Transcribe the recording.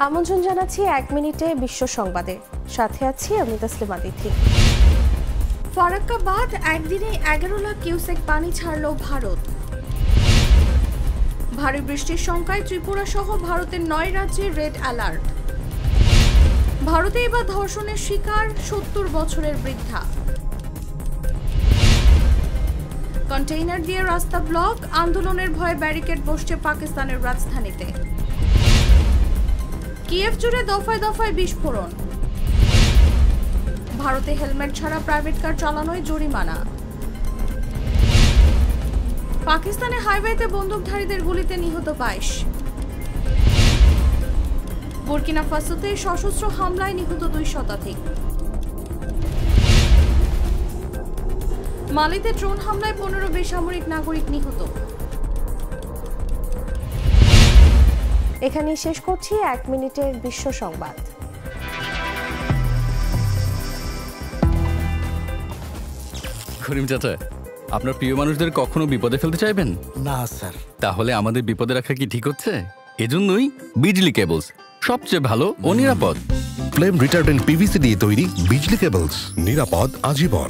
আমন্ত্রণ জানাচ্ছি ১ মিনিটে বিশ্ব সংবাদে, সাথে আছি আমি তাসলিমা তিথি। ফারাক্কা বাঁধ একদিনে ১১ লাখ কিউসেক পানি ছাড়ল ভারত। ভারী বৃষ্টির শঙ্কায় ত্রিপুরা সহ ভারতের ৯ রাজ্যে রেড অ্যালার্ট। ভারতে এবার ধর্ষণের শিকার ৭০ বছরের বৃদ্ধা। কন্টেইনার দিয়ে রাস্তা ব্লক, আন্দোলনের ভয়ে ব্যারিকেড বসছে পাকিস্তানের রাজধানীতে। কিয়েভ জুড়ে দফায় দফায় বিস্ফোরণ। ভারতে হেলমেট ছাড়া প্রাইভেট কার চালানোয় জরিমানা। পাকিস্তানে হাইওয়েতে বন্দুকধারীদের গুলিতে নিহত ২২। বুর্কিনা ফাসোতে সশস্ত্র হামলায় নিহত ২ শতাধিক। মালিতে ড্রোন হামলায় ১৫ বেসামরিক নাগরিক নিহত। এখানেই শেষ করছি ১ মিনিটের বিশ্ব সংবাদ। করিম চাচা, আপনার প্রিয় মানুষদের কখনো বিপদে ফেলতে চাইবেন না স্যার। তাহলে আমাদের বিপদে রাখা কি ঠিক হচ্ছে? এজন্যই বিজলি কেবলস সবচেয়ে ভালো ও নিরাপদ। ফ্লেম রিটার্ডেন্ট পিভিসি দিয়ে তৈরি বিজলি কেবলস, নিরাপদ আজীবন।